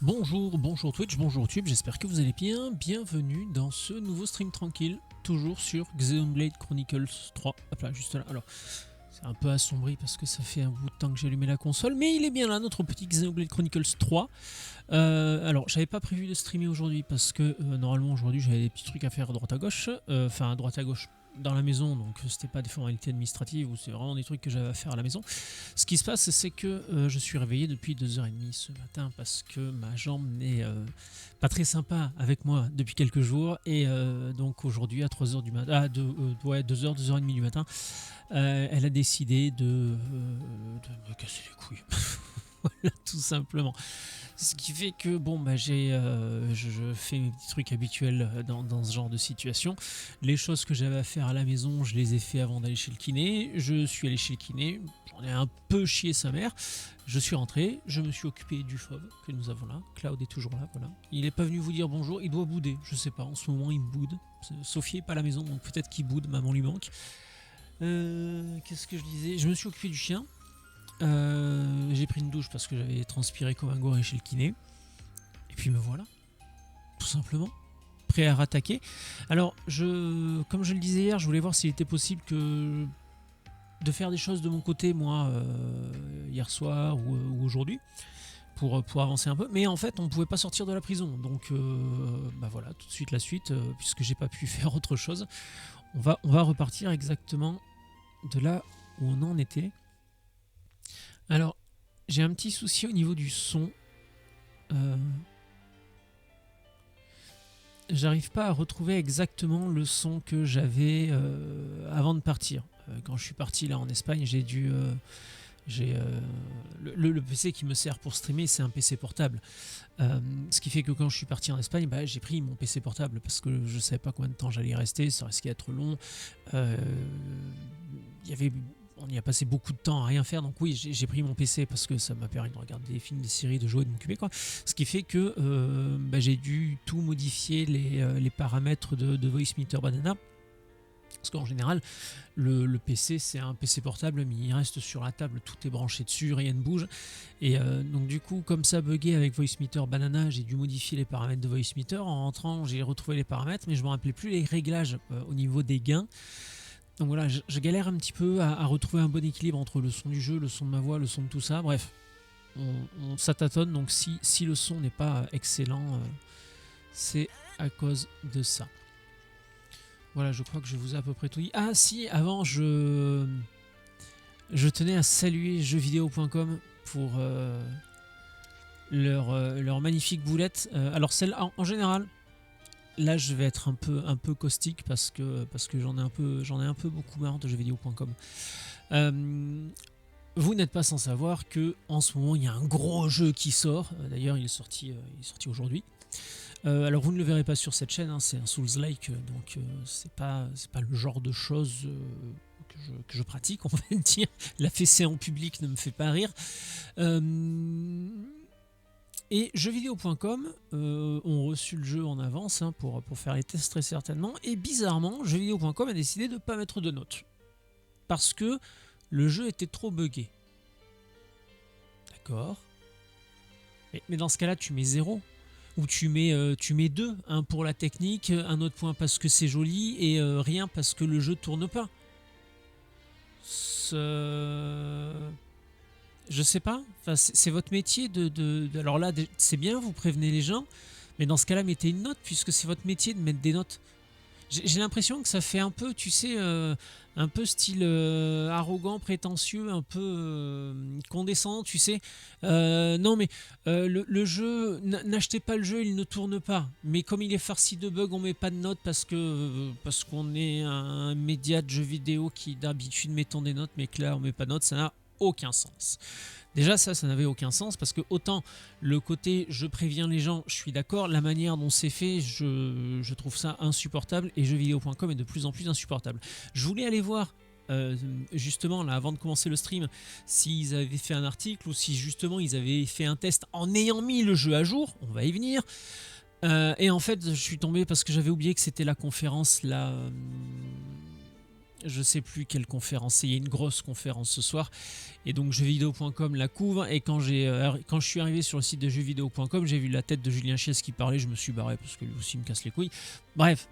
Bonjour Twitch, bonjour YouTube, j'espère que vous allez bien. Bienvenue dans ce nouveau stream tranquille, toujours sur Xenoblade Chronicles 3. Hop là, juste là. Alors, c'est un peu assombri parce que ça fait un bout de temps que j'ai allumé la console, mais il est bien là, notre petit Xenoblade Chronicles 3. Alors, j'avais pas prévu de streamer aujourd'hui parce que normalement aujourd'hui j'avais des petits trucs à faire à droite à gauche, enfin à droite à gauche dans la maison, donc c'était pas des formalités administratives ou c'est vraiment des trucs que j'avais à faire à la maison. Ce qui se passe, c'est que je suis réveillé depuis 2h30 ce matin parce que ma jambe n'est pas très sympa avec moi depuis quelques jours et donc aujourd'hui à 3h du matin, 2h, 2h30 du matin, elle a décidé de me casser les couilles. Voilà, tout simplement. Ce qui fait que bon bah je fais mes petits trucs habituels dans ce genre de situation. Les choses que j'avais à faire à la maison, je les ai fait avant d'aller chez le kiné. Je suis allé chez le kiné, j'en ai un peu chié sa mère. Je suis rentré, je me suis occupé du fauve que nous avons là. Cloud est toujours là, voilà. Il n'est pas venu vous dire bonjour, il doit bouder, je sais pas, en ce moment il boude. Sophie est pas à la maison, donc peut-être qu'il boude, maman lui manque. Qu'est-ce que je disais? Je me suis occupé du chien. J'ai pris une douche parce que j'avais transpiré comme un goré chez le kiné. Et puis me voilà, tout simplement, prêt à rattaquer. Alors, comme je le disais hier, je voulais voir s'il était possible de faire des choses de mon côté, moi, hier soir ou aujourd'hui, pour avancer un peu. Mais en fait, on ne pouvait pas sortir de la prison. Donc, bah voilà, tout de suite la suite, puisque j'ai pas pu faire autre chose. On va repartir exactement de là où on en était. Alors, j'ai un petit souci au niveau du son. J'arrive pas à retrouver exactement le son que j'avais avant de partir. Quand je suis parti là en Espagne, le PC qui me sert pour streamer, c'est un PC portable. Ce qui fait que quand je suis parti en Espagne, bah, j'ai pris mon PC portable parce que je savais pas combien de temps j'allais y rester, ça risquait d'être long. On y a passé beaucoup de temps à rien faire, donc oui, j'ai pris mon PC parce que ça m'a permis de regarder des films, des séries, de jouer, de m'occuper, quoi. Ce qui fait que bah, j'ai dû tout modifier les paramètres de Voicemeeter Banana. Parce qu'en général, le PC, c'est un PC portable, mais il reste sur la table, tout est branché dessus, rien ne bouge. Et donc du coup, comme ça buguait avec Voicemeeter Banana, j'ai dû modifier les paramètres de Voicemeeter. En rentrant, j'ai retrouvé les paramètres, mais je ne me rappelais plus les réglages au niveau des gains. Donc voilà, je galère un petit peu à retrouver un bon équilibre entre le son du jeu, le son de ma voix, le son de tout ça. Bref, ça tâtonne, donc si le son n'est pas excellent, c'est à cause de ça. Voilà, je crois que je vous ai à peu près tout dit. Ah si, avant, je tenais à saluer jeuxvideo.com pour leur magnifique boulette. Alors celle en général, là je vais être un peu caustique parce que j'en ai un peu beaucoup marre de jeuxvideo.com. Vous n'êtes pas sans savoir que en ce moment il y a un gros jeu qui sort. D'ailleurs il est sorti aujourd'hui. Alors vous ne le verrez pas sur cette chaîne, hein, c'est un Souls-like, donc c'est pas le genre de choses que je pratique, on va dire. La fessée en public ne me fait pas rire. Et jeuxvideo.com ont reçu le jeu en avance, hein, pour faire les tests très certainement. Et bizarrement, jeuxvideo.com a décidé de ne pas mettre de notes. Parce que le jeu était trop buggé. D'accord. Mais dans ce cas-là, tu mets 0. Ou tu mets 2, un pour la technique, un autre point parce que c'est joli et rien parce que le jeu tourne pas. Je sais pas, enfin, c'est votre métier alors là c'est bien, vous prévenez les gens, mais dans ce cas-là mettez une note puisque c'est votre métier de mettre des notes. J'ai l'impression que ça fait un peu, tu sais, un peu style arrogant, prétentieux, un peu condescendant, tu sais. Non, mais le jeu, n'achetez pas le jeu, il ne tourne pas. Mais comme il est farci de bugs, on met pas de notes parce qu'on est un média de jeux vidéo qui d'habitude mettons des notes, mais que là on met pas de notes, ça n'a aucun sens. Déjà ça n'avait aucun sens parce que autant le côté je préviens les gens, je suis d'accord, la manière dont c'est fait, je trouve ça insupportable et jeuxvideo.com est de plus en plus insupportable. Je voulais aller voir justement là avant de commencer le stream s'ils avaient fait un article ou si justement ils avaient fait un test en ayant mis le jeu à jour, on va y venir. Et en fait je suis tombé parce que j'avais oublié que c'était la conférence là je sais plus quelle conférence, il y a une grosse conférence ce soir, et donc jeuxvideo.com la couvre, et quand je suis arrivé sur le site de jeuxvideo.com, j'ai vu la tête de Julien Chies qui parlait, je me suis barré parce que lui aussi me casse les couilles. Bref,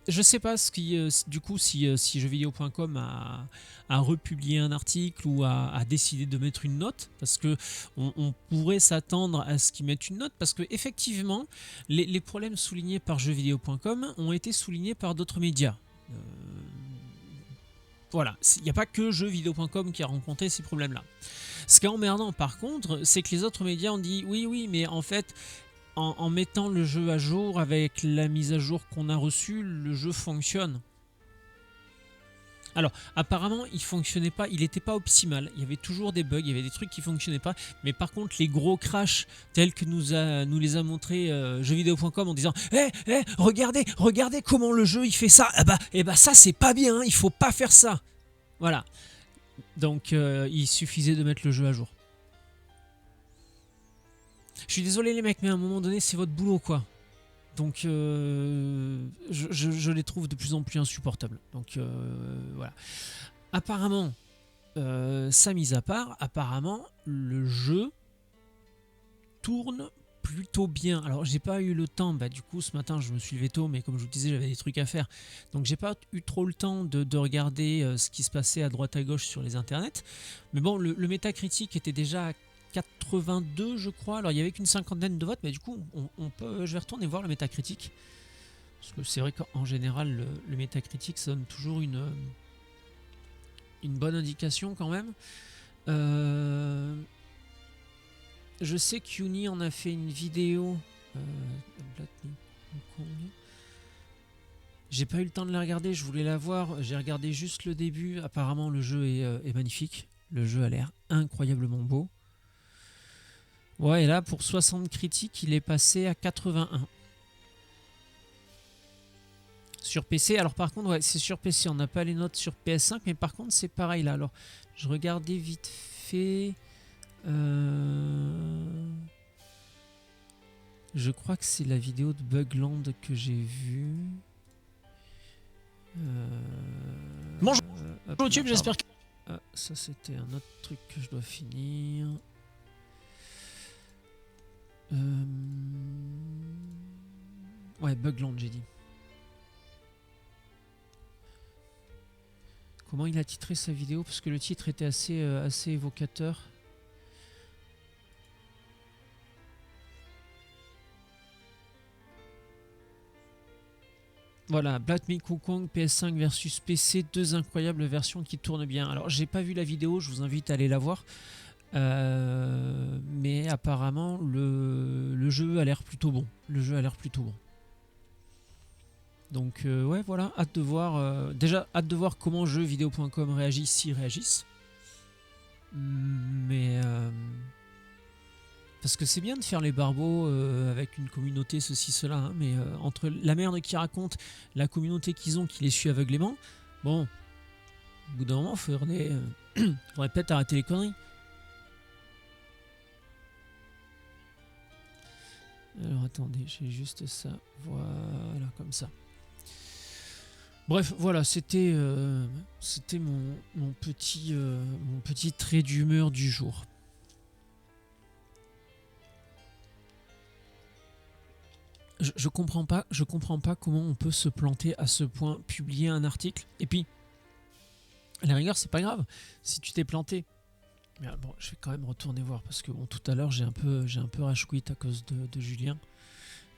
je sais pas ce qui, du coup, si jeuxvideo.com a republié un article ou a décidé de mettre une note, parce que on pourrait s'attendre à ce qu'ils mettent une note, parce que effectivement, les problèmes soulignés par jeuxvideo.com ont été soulignés par d'autres médias. Voilà, il n'y a pas que jeuxvideo.com qui a rencontré ces problèmes-là. Ce qui est emmerdant par contre, c'est que les autres médias ont dit oui, mais en fait, en mettant le jeu à jour avec la mise à jour qu'on a reçue, le jeu fonctionne. Alors, apparemment, il fonctionnait pas, il n'était pas optimal. Il y avait toujours des bugs, il y avait des trucs qui fonctionnaient pas. Mais par contre, les gros crashs tels que nous les a montrés jeuxvideo.com en disant regardez comment le jeu il fait ça. Ça c'est pas bien, il faut pas faire ça. Voilà. Donc, il suffisait de mettre le jeu à jour. Je suis désolé les mecs, mais à un moment donné, c'est votre boulot quoi. Donc je les trouve de plus en plus insupportables. Donc voilà. Apparemment, ça mis à part, apparemment le jeu tourne plutôt bien. Alors j'ai pas eu le temps, du coup ce matin je me suis levé tôt, mais comme je vous disais j'avais des trucs à faire. Donc j'ai pas eu trop le temps de regarder ce qui se passait à droite à gauche sur les internets. Mais bon, le Metacritic était déjà à 82 je crois, alors il n'y avait qu'une cinquantaine de votes, mais du coup je vais retourner voir le Metacritic, parce que c'est vrai qu'en général le Metacritic ça donne toujours une bonne indication quand même. Je sais qu'Uni en a fait une vidéo, j'ai pas eu le temps de la regarder, je voulais la voir, j'ai regardé juste le début, apparemment le jeu est magnifique, le jeu a l'air incroyablement beau. Ouais, et là, pour 60 critiques, il est passé à 81. Sur PC, alors par contre, ouais, c'est sur PC, on n'a pas les notes sur PS5, mais par contre, c'est pareil là. Alors, je regardais vite fait. Je crois que c'est la vidéo de Bugland que j'ai vue. Bonjour YouTube, j'espère que... ça, c'était un autre truc que je dois finir. Ouais, Bugland, j'ai dit. Comment il a titré sa vidéo? Parce que le titre était assez évocateur. Voilà, Black Myth Wukong PS5 versus PC, deux incroyables versions qui tournent bien. Alors, j'ai pas vu la vidéo, je vous invite à aller la voir. Mais apparemment, le jeu a l'air plutôt bon. Le jeu a l'air plutôt bon. Donc ouais, voilà, hâte de voir. Déjà, hâte de voir comment jeuxvideo.com réagit, s'ils réagissent. Mais parce que c'est bien de faire les barbeaux avec une communauté, ceci, cela, hein, mais entre la merde qu'ils racontent, la communauté qu'ils ont, qui les suit aveuglément, bon, au bout d'un moment, faudrait peut-être arrêter les conneries. Alors attendez, j'ai juste ça, voilà, comme ça. Bref, voilà, c'était mon petit trait d'humeur du jour. Je comprends pas comment on peut se planter à ce point, publier un article, et puis, à la rigueur, c'est pas grave, si tu t'es planté. Mais bon, je vais quand même retourner voir, parce que bon, tout à l'heure, j'ai un peu rage quit à cause de Julien.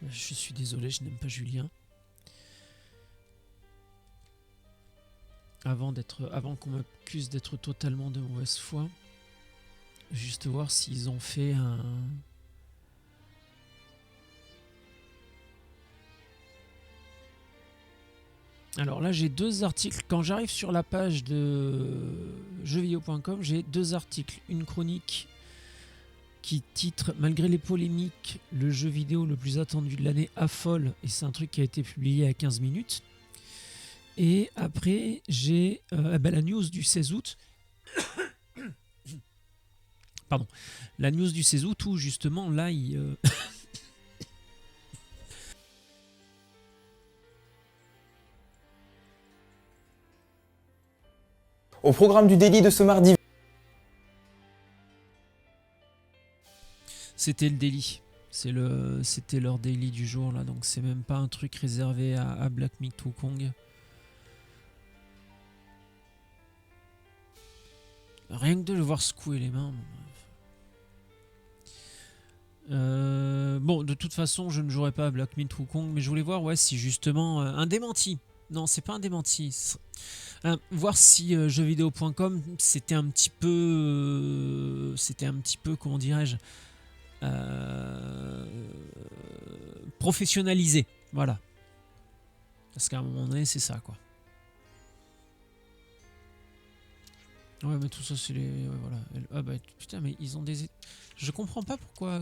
Je suis désolé, je n'aime pas Julien. Avant qu'on m'accuse d'être totalement de mauvaise foi, juste voir s'ils ont fait un... Alors là, j'ai deux articles. Quand j'arrive sur la page de jeuxvideo.com, j'ai deux articles. Une chronique qui titre « Malgré les polémiques, le jeu vidéo le plus attendu de l'année affole » et c'est un truc qui a été publié à 15 minutes. Et après, j'ai la news du 16 août. Pardon. La news du 16 août où justement, là, il... Au programme du daily de ce mardi. C'était le daily. C'était leur daily du jour là, donc c'est même pas un truc réservé à Black Myth Wukong. Rien que de le voir secouer les mains. Bon, de toute façon, je ne jouerai pas à Black Myth Wukong, mais je voulais voir si justement un démenti. Non, c'est pas un démenti. Voir si jeuxvideo.com c'était un petit peu, comment dirais-je, professionnalisé. Voilà. Parce qu'à un moment donné, c'est ça, quoi. Ouais, mais tout ça, c'est les... ouais, voilà. Ah bah, putain, mais ils ont des... Je comprends pas pourquoi...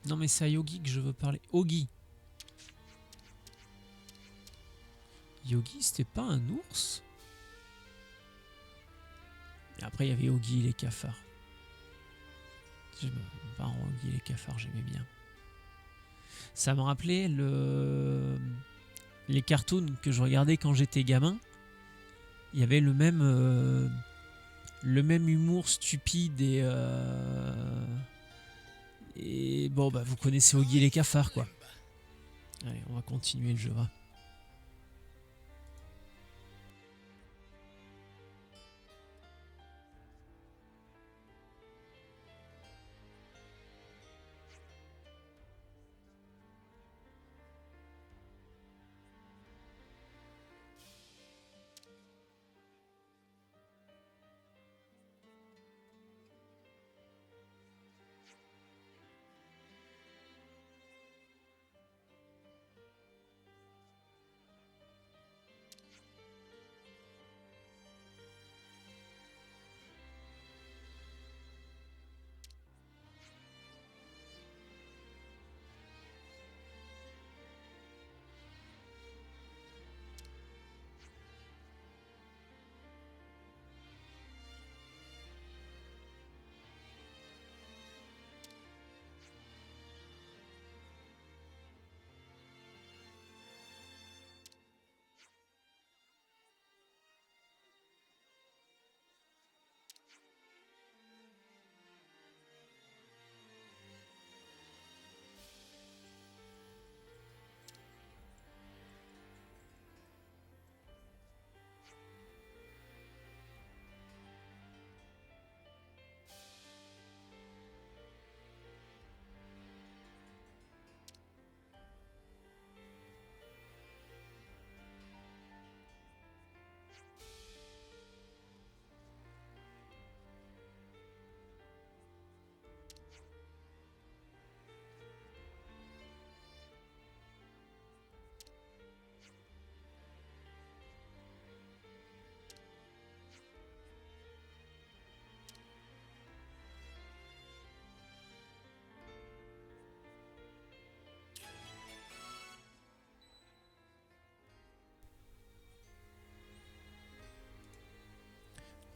Non, mais c'est à Yogi que je veux parler. Ogi. Yogi, c'était pas un ours? Et après, il y avait Ogi les cafards. Pas Ogi les cafards, j'aimais bien. Ça me rappelait les cartoons que je regardais quand j'étais gamin. Il y avait le même humour stupide et bon bah vous connaissez Ogi les cafards quoi. Allez, on va continuer le jeu. Va.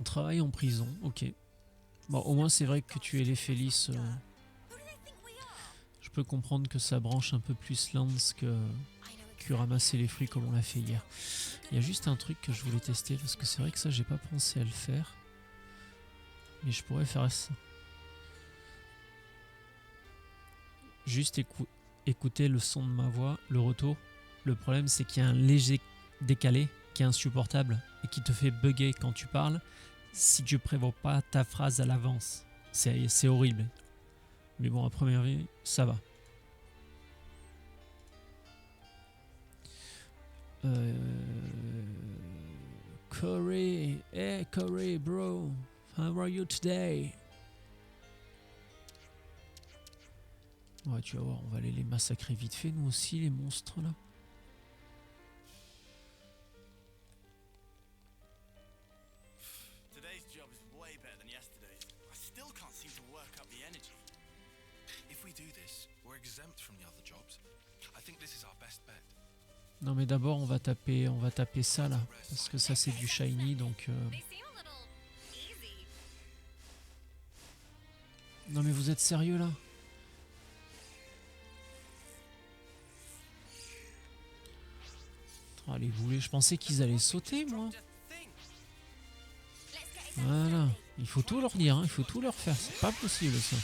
On travaille en prison, ok. Bon, au moins c'est vrai que tu es les Félix. Je peux comprendre que ça branche un peu plus Lance que ramasser les fruits comme on l'a fait hier. Il y a juste un truc que je voulais tester parce que c'est vrai que ça j'ai pas pensé à le faire. Mais je pourrais faire ça. Juste écouter le son de ma voix, le retour. Le problème c'est qu'il y a un léger décalé qui est insupportable et qui te fait bugger quand tu parles si tu prévois pas ta phrase à l'avance. C'est horrible. Mais bon, à première vue, ça va. Corey, hey Corey bro, how are you today? Ouais, tu vas voir, on va aller les massacrer vite fait, nous aussi, les monstres là. Non mais d'abord on va taper ça là, parce que ça c'est du shiny donc... Non mais vous êtes sérieux là? Allez, je pensais qu'ils allaient sauter moi. Voilà. Il faut tout leur dire, hein. Il faut tout leur faire. C'est pas possible ça.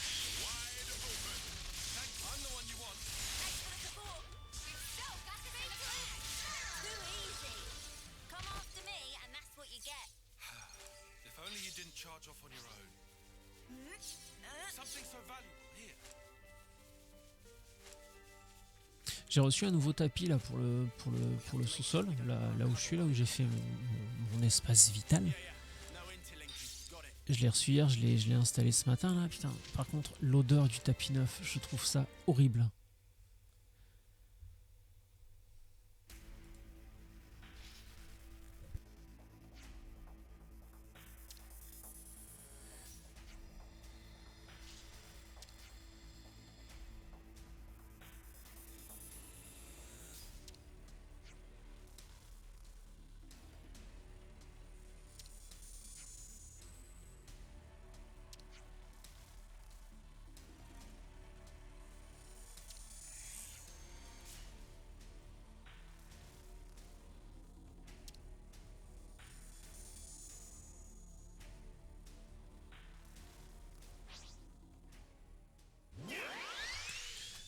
J'ai reçu un nouveau tapis là pour le sous-sol, là où je suis, là où j'ai fait mon espace vital. Je l'ai reçu hier, je l'ai installé ce matin là, putain. Par contre, l'odeur du tapis neuf, je trouve ça horrible.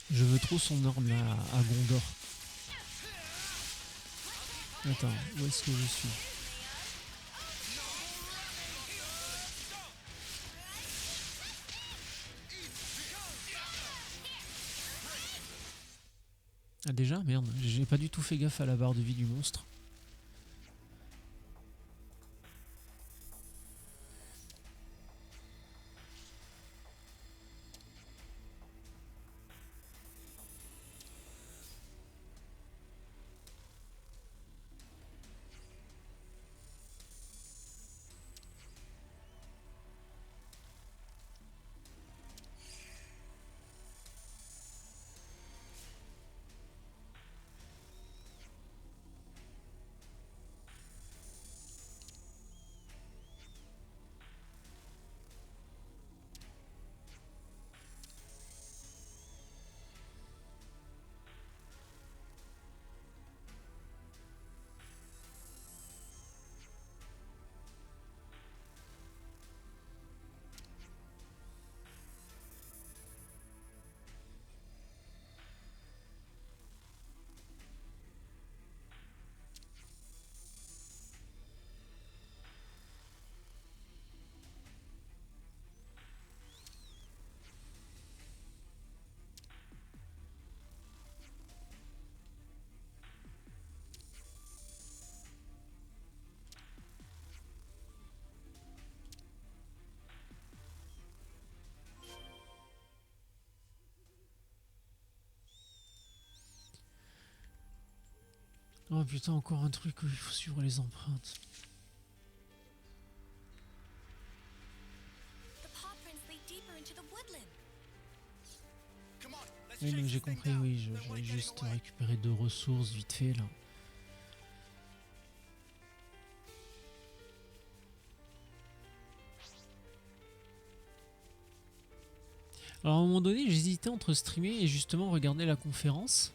Je veux trop son orbe là à Gondor. Attends, où est-ce que je suis? Ah déjà? Merde, j'ai pas du tout fait gaffe à la barre de vie du monstre. Oh putain, encore un truc où il faut suivre les empreintes. Oui, donc j'ai compris, oui, je vais juste récupérer 2 ressources vite fait là. Alors à un moment donné, j'hésitais entre streamer et justement regarder la conférence.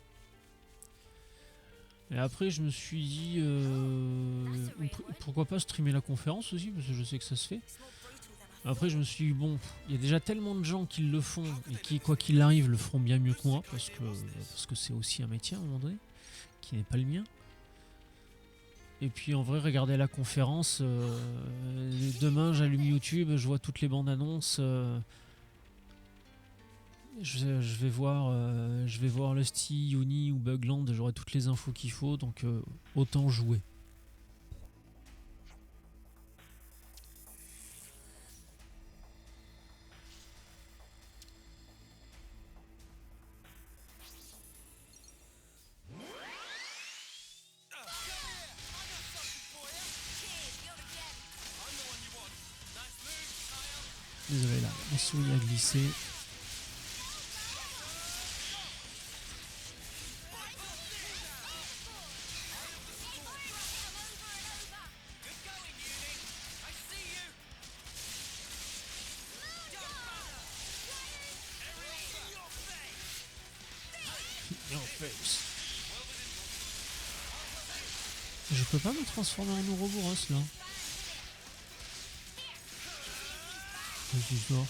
Et après, je me suis dit, pourquoi pas streamer la conférence aussi, parce que je sais que ça se fait. Après, je me suis dit, bon, il y a déjà tellement de gens qui le font et qui, quoi qu'il arrive, le feront bien mieux que moi, parce que c'est aussi un métier à un moment donné, qui n'est pas le mien. Et puis en vrai, regarder la conférence, demain j'allume YouTube, je vois toutes les bandes annonces. Je vais voir Lusty, Yoni ou Bugland, j'aurai toutes les infos qu'il faut, donc autant jouer. Désolé là, mon souris a glissé. Je peux pas me transformer en Ouroboros là. Cette histoire.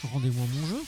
Rendez-moi mon jeu.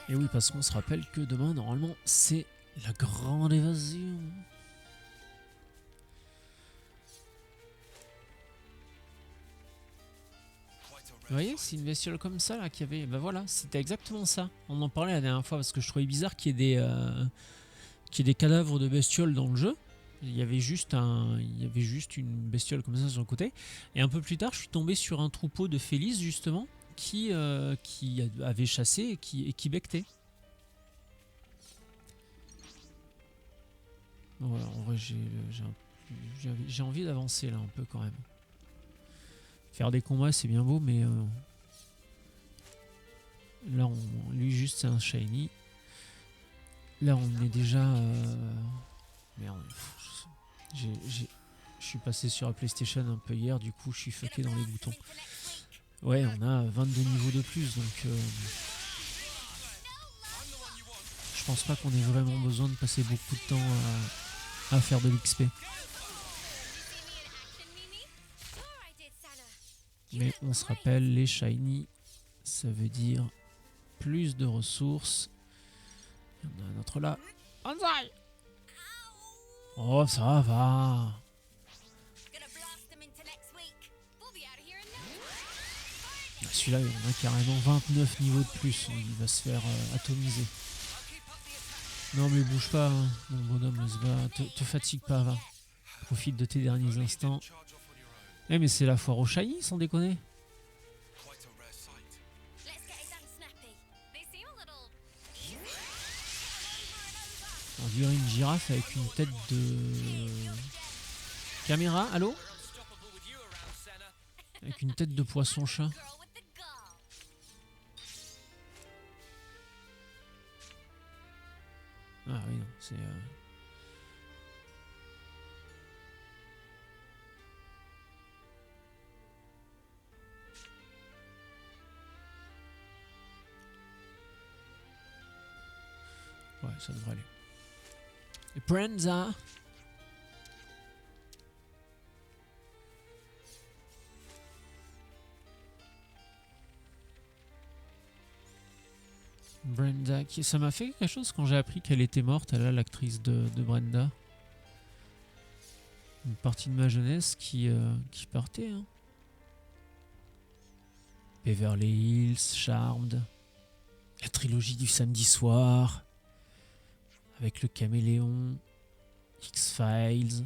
Et oui, parce qu'on se rappelle que demain, normalement, c'est la grande évasion. Vous voyez, c'est une bestiole comme ça là qu'il y avait. Ben voilà, c'était exactement ça. On en parlait la dernière fois parce que je trouvais bizarre qu'il y ait des cadavres de bestioles dans le jeu. Il y avait juste une bestiole comme ça sur le côté. Et un peu plus tard, je suis tombé sur un troupeau de Félix justement qui avait chassé et qui bectait. Voilà, en vrai, j'ai envie d'avancer là un peu quand même. Faire des combats, c'est bien beau, mais là, lui, juste, c'est un shiny. Là, on est déjà... Merde. Je suis passé sur la PlayStation un peu hier, du coup, je suis fucké dans les boutons. Ouais, on a 22 niveaux de plus, donc... je pense pas qu'on ait vraiment besoin de passer beaucoup de temps à faire de l'XP. Mais on se rappelle, les shiny, ça veut dire plus de ressources. Il y en a un autre là. Banzai! Oh, ça va. Celui-là, il en a carrément 29 niveaux de plus. Il va se faire atomiser. Non, mais bouge pas, hein. Mon bonhomme, te fatigue pas, va. Profite de tes derniers instants. Eh, mais c'est la foire au shiny, sans déconner. On dirait une girafe avec une tête de... Caméra, allô? Avec une tête de poisson-chat. Ah oui, non, c'est... Ouais, ça devrait aller. Et Brenza. Brenda, ça m'a fait quelque chose quand j'ai appris qu'elle était morte, elle, l'actrice de Brenda. Une partie de ma jeunesse qui partait. Hein. Beverly Hills, Charmed, la trilogie du samedi soir, avec le caméléon, X-Files.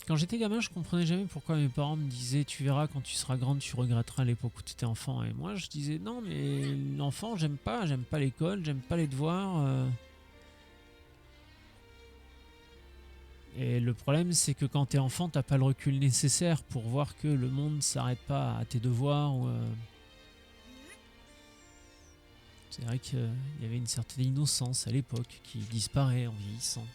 Quand j'étais gamin, je comprenais jamais pourquoi mes parents me disaient tu verras quand tu seras grande, tu regretteras l'époque où tu étais enfant. Et moi, je disais non, mais l'enfant, j'aime pas l'école, j'aime pas les devoirs. Et le problème, c'est que quand t'es enfant, t'as pas le recul nécessaire pour voir que le monde s'arrête pas à tes devoirs. C'est vrai qu'il y avait une certaine innocence à l'époque qui disparaît en vieillissant.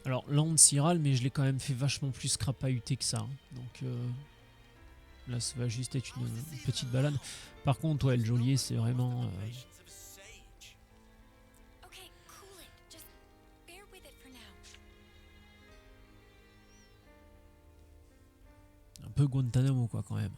Alors là on s'y râle, mais je l'ai quand même fait vachement plus crapahuté que ça. Hein. Donc là ça va juste être une petite balade. Par contre, ouais, le geôlier c'est vraiment... un peu Guantanamo quoi quand même.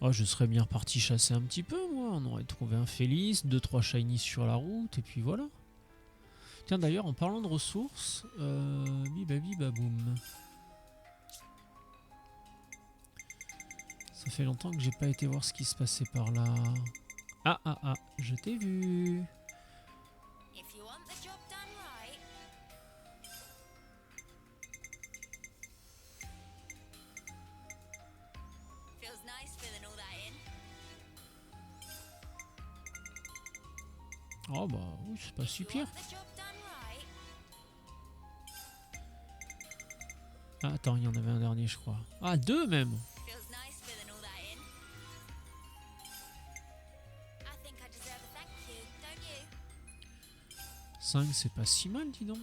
Oh, je serais bien reparti chasser un petit peu, moi. On aurait trouvé un Félix, 2-3 shinies sur la route, et puis voilà. Tiens, d'ailleurs, en parlant de ressources, bibabibaboum. Ça fait longtemps que j'ai pas été voir ce qui se passait par là. Ah, je t'ai vu. Oh bah oui, c'est pas si pire. Ah, attends, il y en avait un dernier, je crois. Ah, 2 même. 5, c'est pas si mal, dis donc.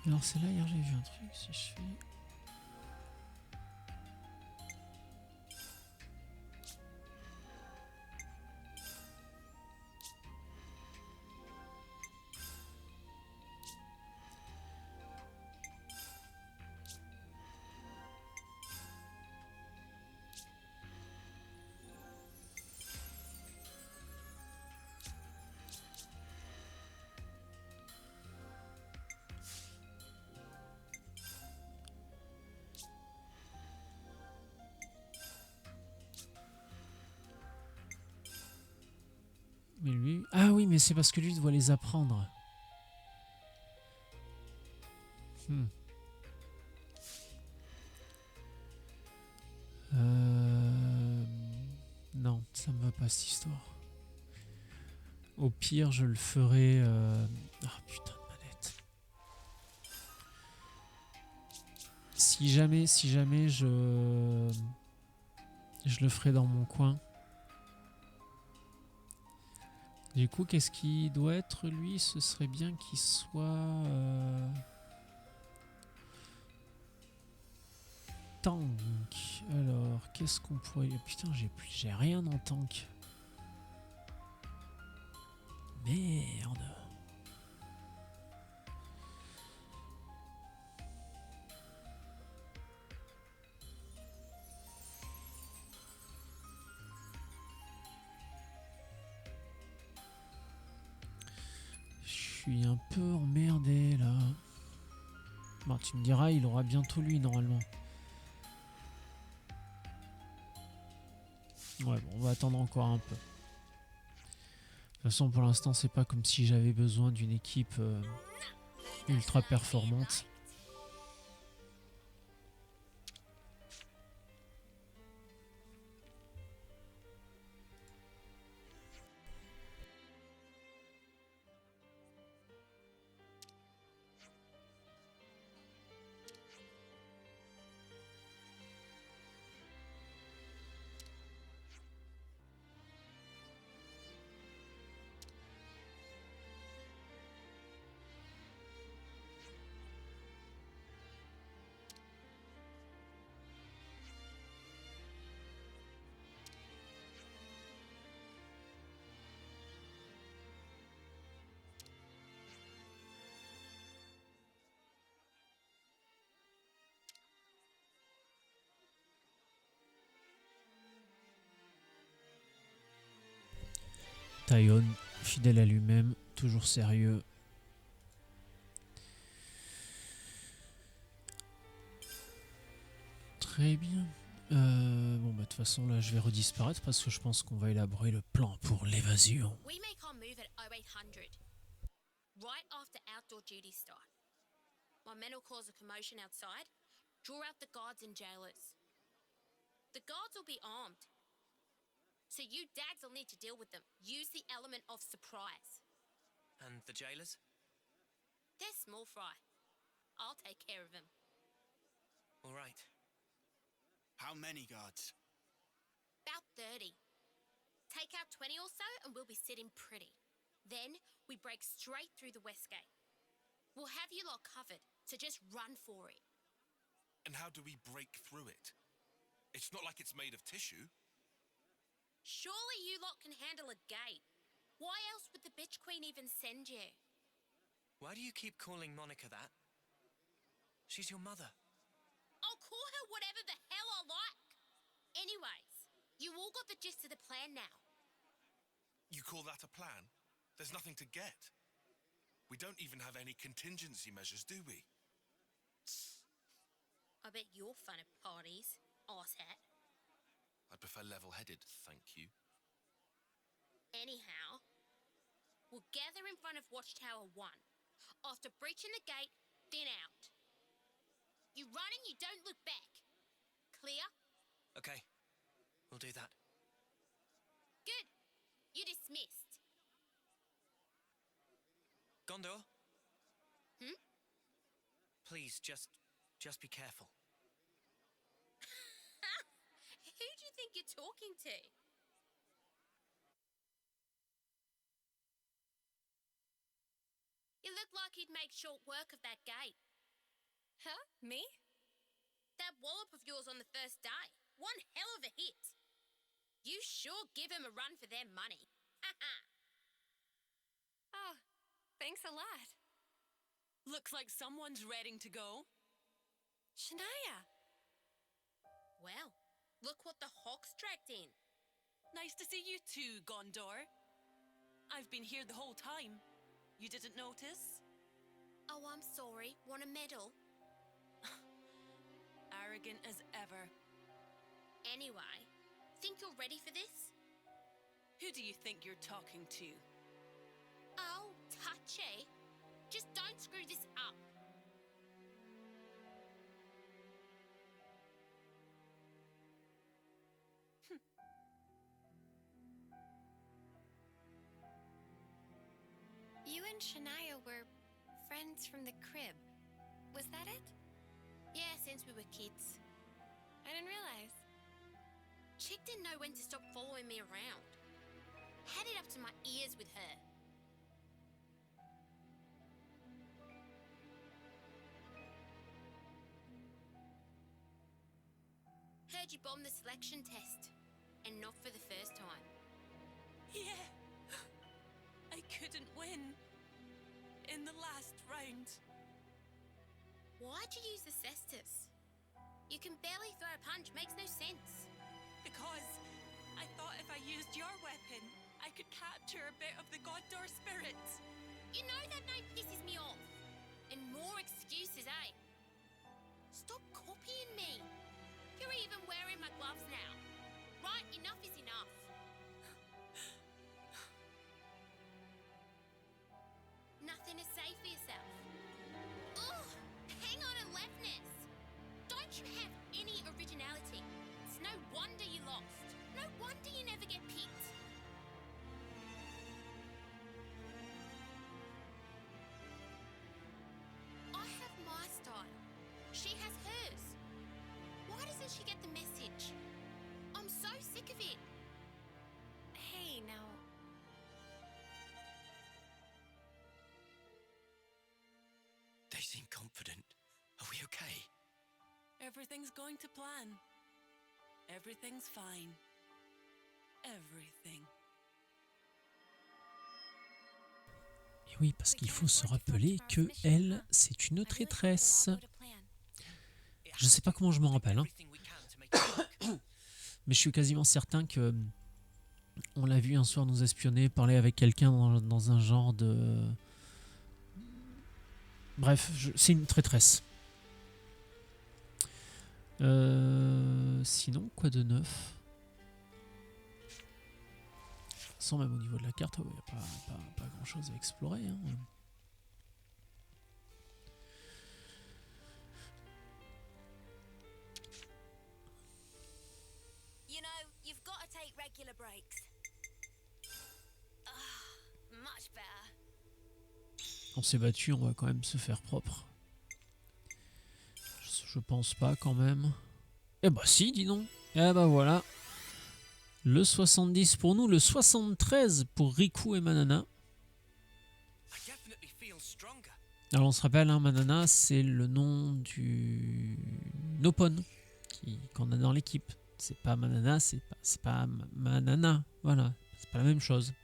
Alors, c'est là, hier, j'ai vu un truc. Si je fais... Mais lui... Ah oui, mais c'est parce que lui doit les apprendre. Hmm. Non, ça me va pas cette histoire. Au pire, je le ferai... Ah putain de manette. Si jamais je le ferai dans mon coin. Du coup, qu'est-ce qui doit être lui? Ce serait bien qu'il soit... tank. Alors, qu'est-ce qu'on pourrait... Putain, j'ai rien en tank. Merde. Je suis un peu emmerdé là. Bon, tu me diras, il aura bientôt lui normalement. Ouais, bon, on va attendre encore un peu. De toute façon, pour l'instant, c'est pas comme si j'avais besoin d'une équipe ultra performante. Taion, fidèle à lui-même, toujours sérieux. Très bien. Bon bah de toute façon là je vais redisparaître parce que je pense qu'on va élaborer le plan pour l'évasion. We make our move at 0800, right after outdoor duties start. My men will cause a commotion outside, draw out the guards and jailers. The guards will be armed, so you dags will need to deal with them. Use the element of surprise. And the jailers? They're small fry. I'll take care of them. All right. How many guards? About 30. Take out 20 or so and we'll be sitting pretty. Then we break straight through the west gate. We'll have you lot covered, so just run for it. And how do we break through it? It's not like it's made of tissue. Surely you lot can handle a gate. Why else would the bitch queen even send you? Why do you keep calling Monica that? She's your mother. I'll call her whatever the hell I like. Anyways, you all got the gist of the plan now. You call that a plan? There's nothing to get. We don't even have any contingency measures, do we? I bet you're fun at parties, arsehat. I prefer level-headed, thank you. Anyhow, we'll gather in front of Watchtower 1. After breaching the gate, thin out. You run and you don't look back. Clear? Okay, we'll do that. Good. You're dismissed. Gondor? Hmm? Please, just be careful. Who do you think you're talking to? You look like you'd make short work of that gate. Huh? Me? That wallop of yours on the first day. One hell of a hit. You sure give 'em a run for their money. Oh, thanks a lot. Looks like someone's ready to go. Shania! Well, look what the Hawks dragged in. Nice to see you too, Gondor. I've been here the whole time. You didn't notice? Oh, I'm sorry. Want a medal? Arrogant as ever. Anyway, think you're ready for this? Who do you think you're talking to? Oh, touchy. Just don't screw this up. You and Shania were friends from the crib. Was that it? Yeah, since we were kids. I didn't realize. Chick didn't know when to stop following me around. Had it up to my ears with her. Heard you bombed the selection test. And not for the first time. Yeah. I couldn't win. In the last round. Why'd you use the cestus? You can barely throw a punch, makes no sense. Because I thought if I used your weapon, I could capture a bit of the Gondor spirit. You know that name pisses me off. And more excuses, eh? Stop copying me. You're even wearing my gloves now. Right, enough is enough. Nothing to say for yourself. Ugh, hang on to leftness. Don't you have any originality? It's no wonder you lost. No wonder you never get picked. I have my style. She has hers. Why doesn't she get the message? I'm so sick of it. Hey, now. They seem confident. Are we okay? Everything's going to plan. Everything's fine. Everything. Et oui, parce qu'il faut se rappeler que elle, c'est une traîtresse. Je sais pas comment je m'en rappelle, hein. Mais je suis quasiment certain que on l'a vu un soir nous espionner, parler avec quelqu'un dans un genre de... Bref, c'est une traîtresse. Sinon, quoi de neuf? Sans même au niveau de la carte, il n'y a pas grand chose à explorer. Hein. You know, you've got to take regular breaks. Much better. On s'est battu, on va quand même se faire propre. Je pense pas quand même. Eh bah si, dis donc. Eh bah voilà. Le 70 pour nous, le 73 pour Riku et Manana. I definitely feel stronger. Alors on se rappelle, hein, Manana, c'est le nom du Nopon qu'on a dans l'équipe. C'est pas Manana, c'est pas Manana. Voilà, c'est pas la même chose.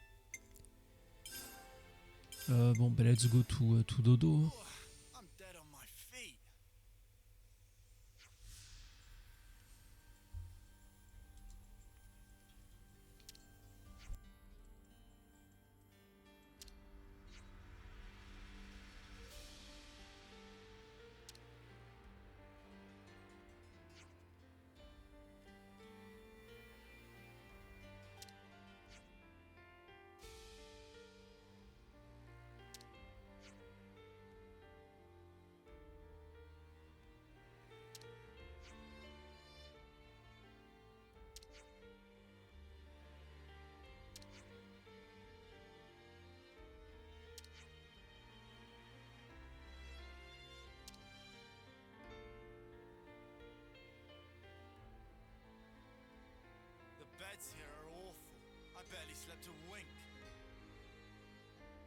Bon, bah let's go to dodo. I'm dead on my feet. The beds here are awful. I barely slept a wink.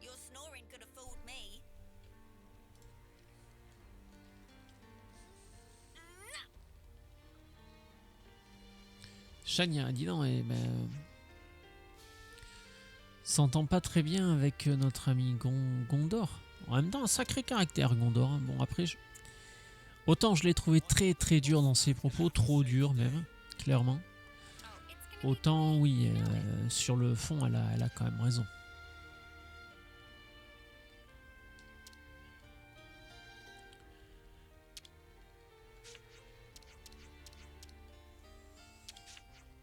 Your snoring could have fooled me. Shania, dis donc, eh ben, s'entend pas très bien avec notre ami Gondor. En même temps, un sacré caractère, Gondor. Hein. Bon, après, autant je l'ai trouvé très très dur dans ses propos, trop dur même, clairement. Autant, oui, sur le fond, elle a quand même raison.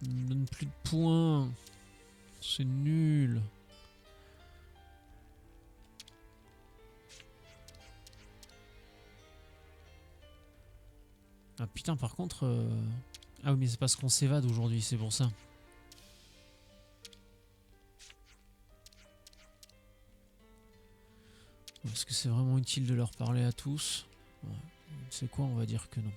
Il me donne plus de points. C'est nul. Ah putain, par contre... Ah oui, mais c'est parce qu'on s'évade aujourd'hui, c'est pour ça. Est-ce que c'est vraiment utile de leur parler à tous? Ouais. C'est quoi, on va dire que non.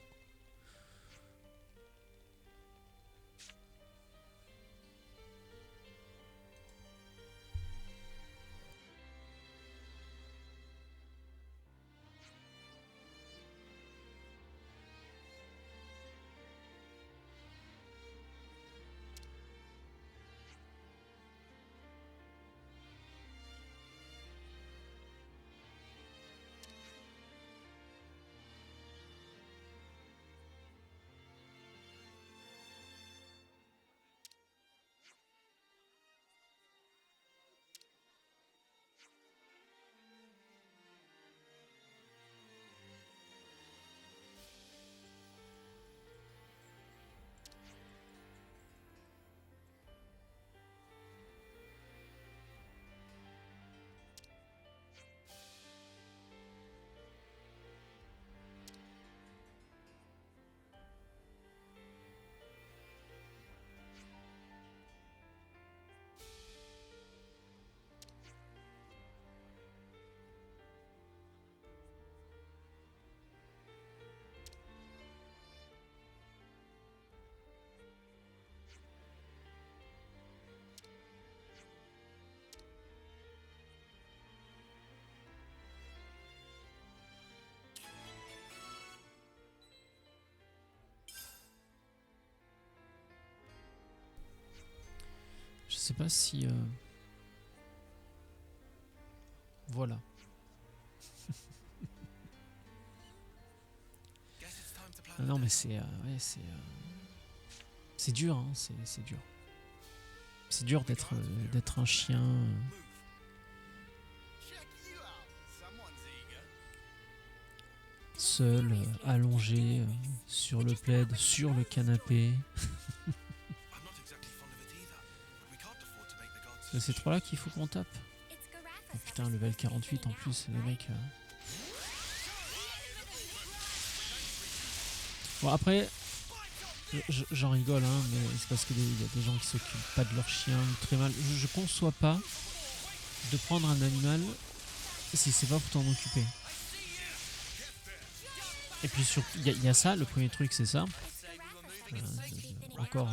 Je sais pas si... Voilà. Ah non mais c'est... ouais, c'est dur, hein, c'est dur. C'est dur d'être un chien. Check you out. Someone's eager. seul, allongé sur le plaid, sur le canapé. I'm not exactly fond of it either, but we can't afford to make the gods. C'est ces trois-là qu'il faut qu'on tape. It's Garathas Oh, putain, level 48 en plus, les mecs. Bon, après, j'en rigole, hein, mais c'est parce qu'il y a des gens qui s'occupent pas de leur chien très mal. Je conçois pas de prendre un animal si c'est pas pour t'en occuper. Et puis surtout, il y a ça, le premier truc c'est ça. Encore,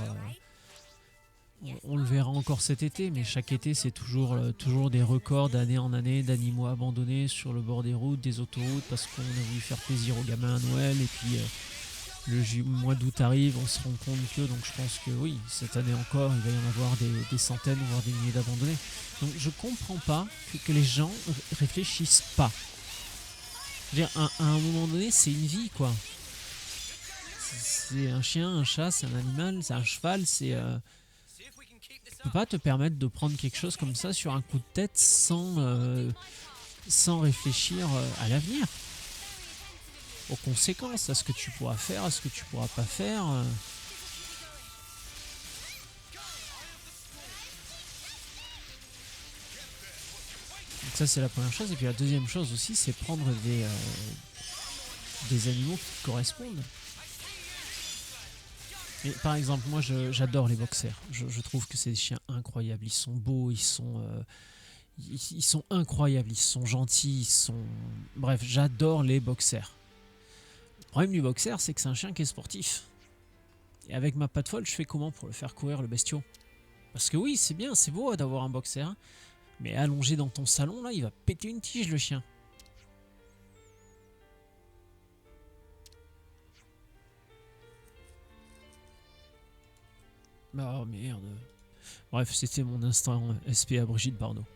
on le verra encore cet été, mais chaque été c'est toujours des records d'année en année d'animaux abandonnés sur le bord des routes, des autoroutes, parce qu'on a voulu faire plaisir aux gamins à Noël. Et puis le mois d'août arrive, on se rend compte que, donc je pense que oui, cette année encore, il va y en avoir des centaines, voire des milliers d'abandonnés. Donc je comprends pas que les gens réfléchissent pas. Je veux dire, à un moment donné, c'est une vie, quoi. C'est un chien, un chat, c'est un animal, c'est un cheval, c'est... Tu peux pas te permettre de prendre quelque chose comme ça sur un coup de tête sans réfléchir à l'avenir. Aux conséquences, à ce que tu pourras faire, à ce que tu pourras pas faire. Donc ça c'est la première chose. Et puis la deuxième chose aussi, c'est prendre des animaux qui te correspondent. Et par exemple, moi j'adore les boxers. Je trouve que c'est des chiens incroyables. Ils sont beaux, ils sont incroyables, ils sont gentils, ils sont... Bref, j'adore les boxers. Le problème du boxer, c'est que c'est un chien qui est sportif. Et avec ma patte folle, je fais comment pour le faire courir, le bestiau? Parce que oui, c'est bien, c'est beau d'avoir un boxer, mais allongé dans ton salon, là, il va péter une tige, le chien. Oh merde. Bref, c'était mon instant SP à Brigitte Bardot.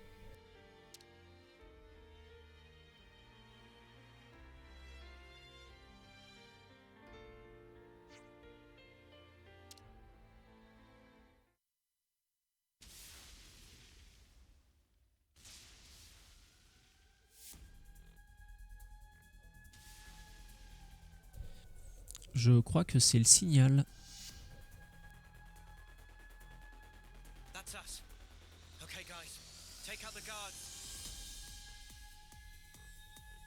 Je crois que c'est le signal. That's us. Okay, guys, take out the guards.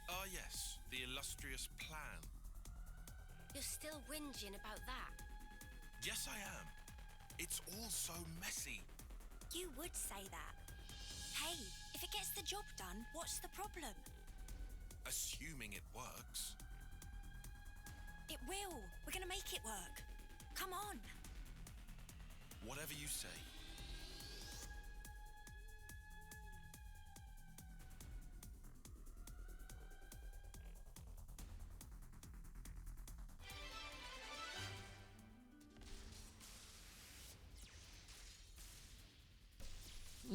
Ah yes, the illustrious plan. You're still whinging about that. Yes, I am. It's all so messy. You would say that. Hey, if it gets the job done, what's the problem? Assuming it works. It will. We're gonna make it work. Come on. Whatever you say.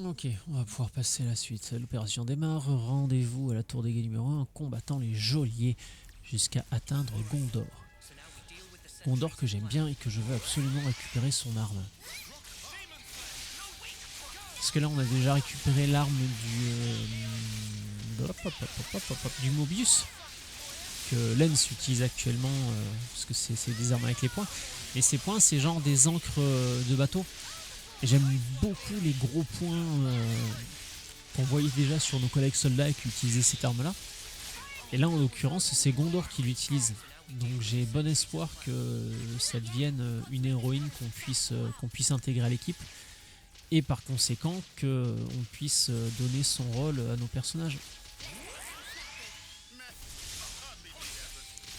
Ok, on va pouvoir passer à la suite. L'opération démarre. Rendez-vous à la tour des guets numéro 1, combattant les geôliers jusqu'à atteindre Gondor. Gondor que j'aime bien et que je veux absolument récupérer son arme. Parce que là on a déjà récupéré l'arme du Mobius que Lens utilise actuellement parce que c'est des armes avec les poings. Et ces poings c'est genre des encres de bateau. Et j'aime beaucoup les gros poings qu'on voyait déjà sur nos collègues soldats qui utilisaient cette arme là. Et là en l'occurrence c'est Gondor qui l'utilise. Donc j'ai bon espoir que ça devienne une héroïne qu'on puisse intégrer à l'équipe. Et par conséquent qu'on puisse donner son rôle à nos personnages.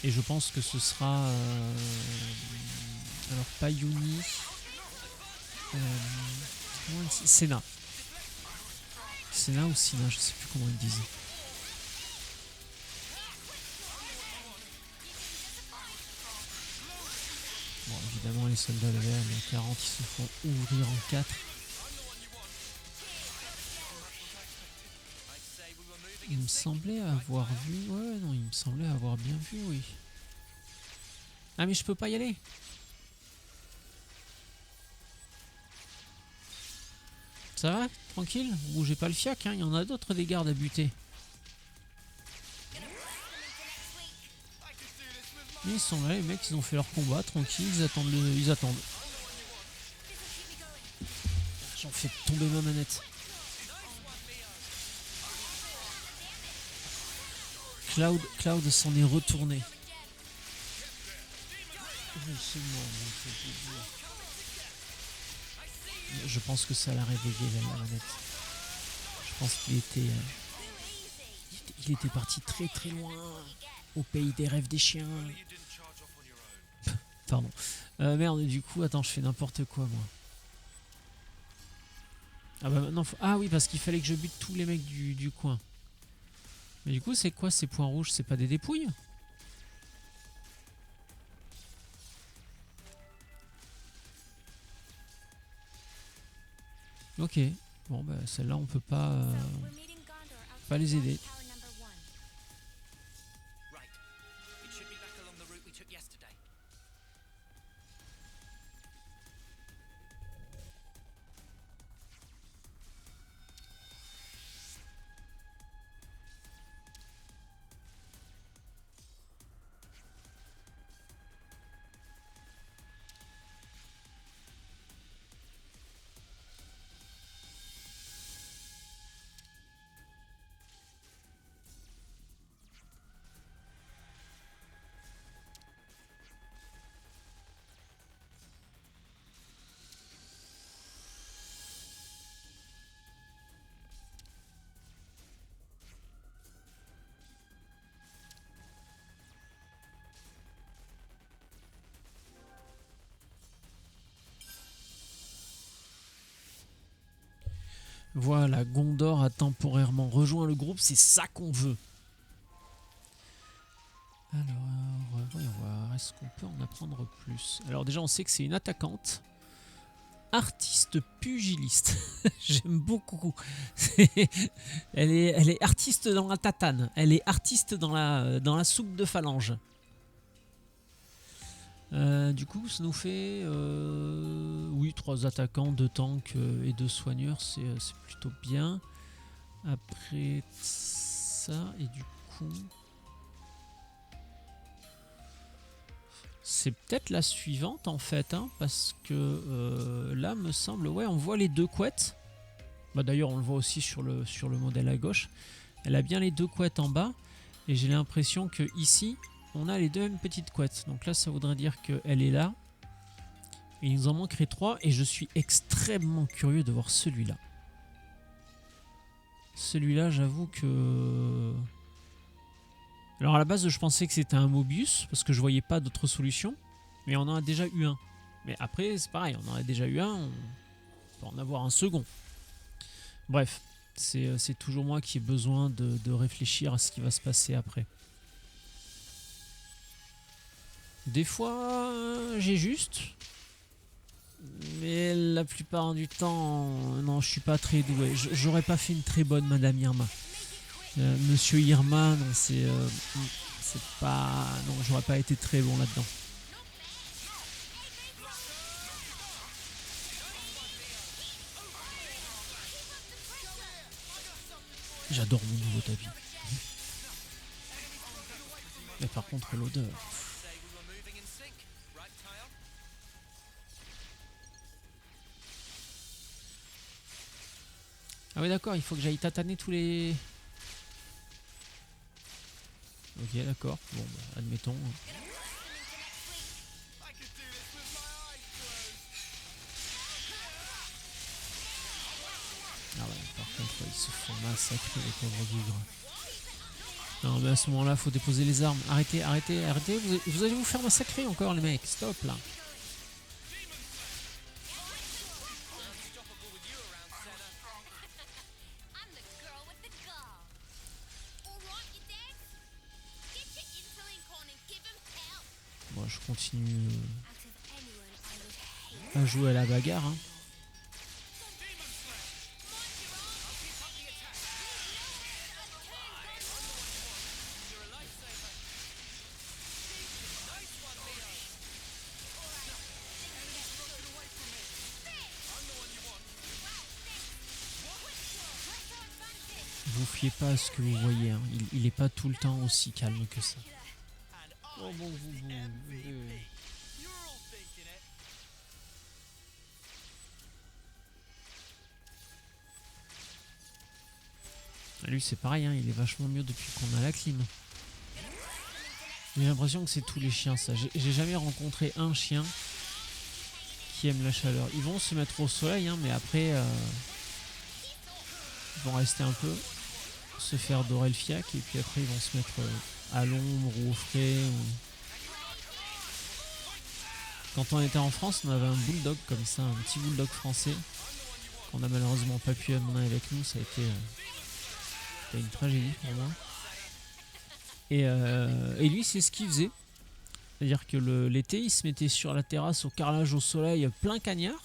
Et je pense que ce sera... alors pas Yuni... Senna. Senna ou Sina, je sais plus comment ils disent. Bon, évidemment, les soldats level 40 ils se font ouvrir en 4. Il me semblait avoir vu. Ouais, non, il me semblait avoir bien vu, oui. Ah, mais je peux pas y aller. Ça va? Tranquille? Bougez pas le fiac, hein, il y en a d'autres des gardes à buter. Mais ils sont là, les mecs, ils ont fait leur combat, tranquille, ils attendent. Ils attendent. J'en fais tomber ma manette. Cloud s'en est retourné. Je pense que ça l'a réveillé la manette. Je pense qu'il était, il était parti très très loin, au pays des rêves des chiens. Pardon. Merde, du coup, attends, je fais n'importe quoi moi. Ah bah maintenant, ah oui, parce qu'il fallait que je bute tous les mecs du coin. Mais du coup, c'est quoi ces points rouges? C'est pas des dépouilles? Ok. Bon, bah celle-là, on peut pas les aider. Right. It should be back along the route we took yesterday. Voilà, Gondor a temporairement rejoint le groupe, c'est ça qu'on veut. Alors, voyons voir, est-ce qu'on peut en apprendre plus? Alors déjà, on sait que c'est une attaquante. Artiste pugiliste. J'aime beaucoup. Elle est artiste dans la tatane. Elle est artiste dans la soupe de phalange. Du coup, ça nous fait oui, 3 attaquants, 2 tanks et 2 soigneurs, c'est plutôt bien. Après ça, et du coup, c'est peut-être la suivante en fait, hein, parce que là, me semble, ouais, on voit les 2 couettes. Bah, d'ailleurs, on le voit aussi sur le modèle à gauche. Elle a bien les 2 couettes en bas, et j'ai l'impression que ici, on a les 2 mêmes petites couettes. Donc là, ça voudrait dire qu'elle est là. Et il nous en manquerait 3. Et je suis extrêmement curieux de voir celui-là. Celui-là, j'avoue que... Alors à la base, je pensais que c'était un Mobius. Parce que je voyais pas d'autre solution. Mais on en a déjà eu un. Mais après, c'est pareil. On en a déjà eu un. On peut en avoir un second. Bref. C'est toujours moi qui ai besoin de réfléchir à ce qui va se passer après. Des fois, j'ai juste, mais la plupart du temps, non, je suis pas très doué. J'aurais pas fait une très bonne Madame Irma. Monsieur Irma, non, c'est pas, non, j'aurais pas été très bon là-dedans. J'adore mon nouveau tapis. Mais par contre, l'odeur. Ah oui d'accord, il faut que j'aille tataner tous les... Ok d'accord, bon bah, admettons. Ah ouais, par contre ils se font massacrer les pauvres bigres. Non mais à ce moment là faut déposer les armes. Arrêtez, arrêtez, arrêtez, vous allez vous faire massacrer encore les mecs, stop là. Bon, je continue à jouer à la bagarre. Hein. Vous fiez pas à ce que vous voyez. Hein. Il est pas tout le temps aussi calme que ça. Oh bon, MVP. You're all thinking it. Lui c'est pareil, hein, il est vachement mieux depuis qu'on a la clim. J'ai l'impression que c'est tous les chiens ça. J'ai jamais rencontré un chien qui aime la chaleur. Ils vont se mettre au soleil, hein, mais après ils vont rester un peu, se faire dorer le fiac et puis après ils vont se mettre à l'ombre ou au frais. Quand on était en France, on avait un bulldog comme ça, un petit bulldog français qu'on a malheureusement pas pu amener avec nous. Ça a été une tragédie pour moi. Et lui, c'est ce qu'il faisait. C'est-à-dire que l'été, il se mettait sur la terrasse au carrelage au soleil plein cagnard.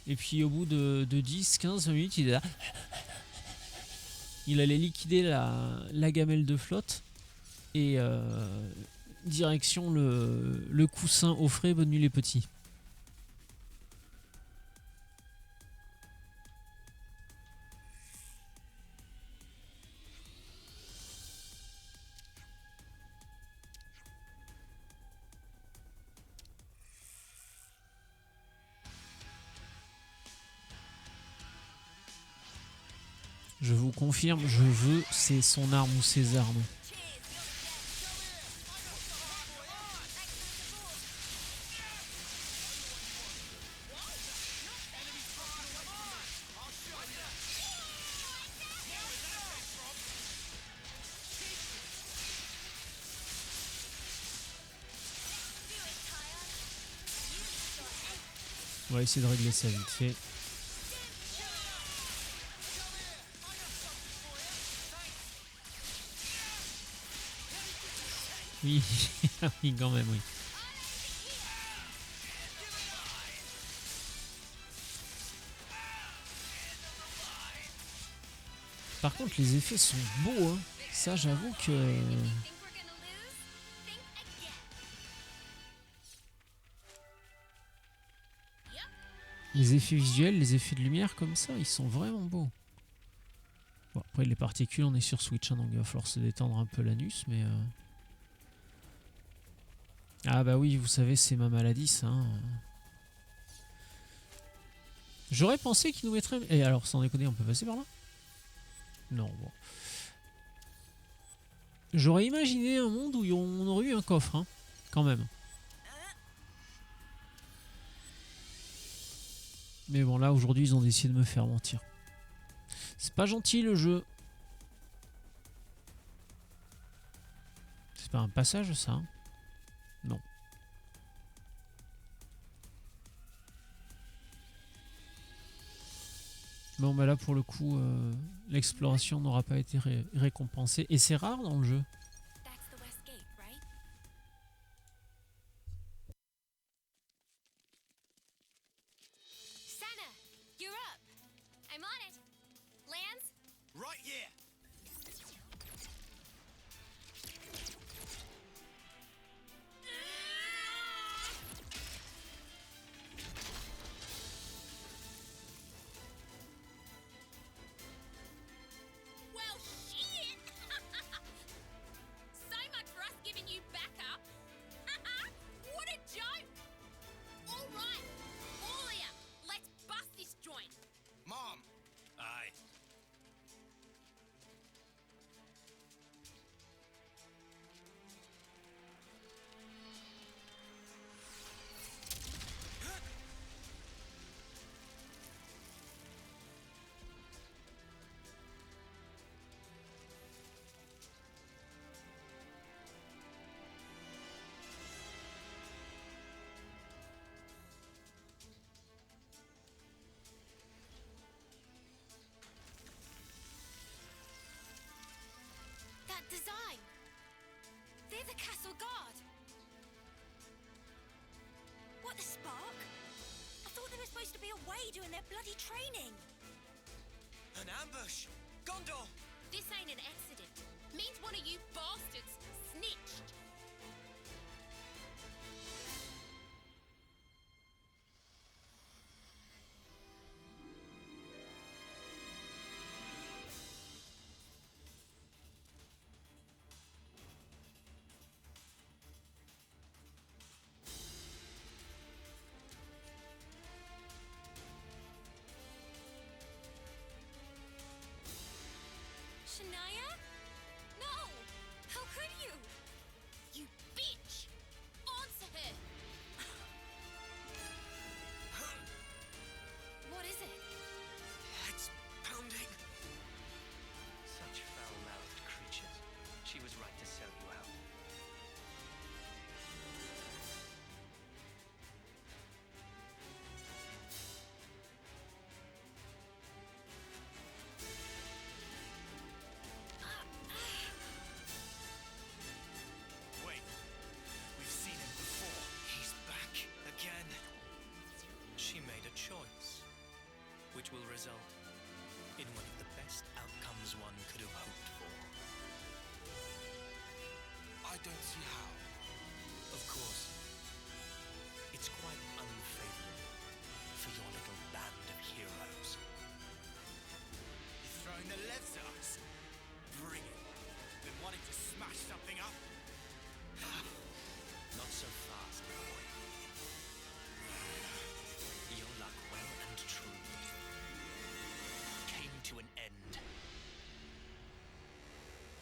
Et puis au bout de 10, 15 minutes, il allait liquider la gamelle de flotte. Et direction le coussin au frais, bonne nuit les petits. Je vous confirme, je veux c'est son arme ou ses armes. On va essayer de régler ça vite fait. Oui, oui, quand même, oui. Par contre, les effets sont beaux, hein. Ça, j'avoue que... Think we're gonna lose? Think again. Les effets visuels, les effets de lumière comme ça, ils sont vraiment beaux. Bon, après, les particules, on est sur Switch, hein, donc il va falloir se détendre un peu l'anus, mais... Ah bah oui, vous savez, c'est ma maladie, ça. Hein. J'aurais pensé qu'ils nous mettraient... Et alors, sans déconner, on peut passer par là? Non, bon. J'aurais imaginé un monde où on aurait eu un coffre, hein, quand même. Mais bon, là, aujourd'hui, ils ont décidé de me faire mentir. C'est pas gentil, le jeu. C'est pas un passage, ça, hein? Non. Bon, bah là, pour le coup, l'exploration n'aura pas été récompensée. Et c'est rare dans le jeu. That's the west gate, right? Sana, you're up. I'm on it. Lance? Right here. Well, shit! So much for us giving you backup. What a joke! All right, all of ya, let's bust this joint. Mom. Aye. That design! They're the castle guard! What, the Spark? I thought they were supposed to be away doing their bloody training! An ambush! Gondor! This ain't an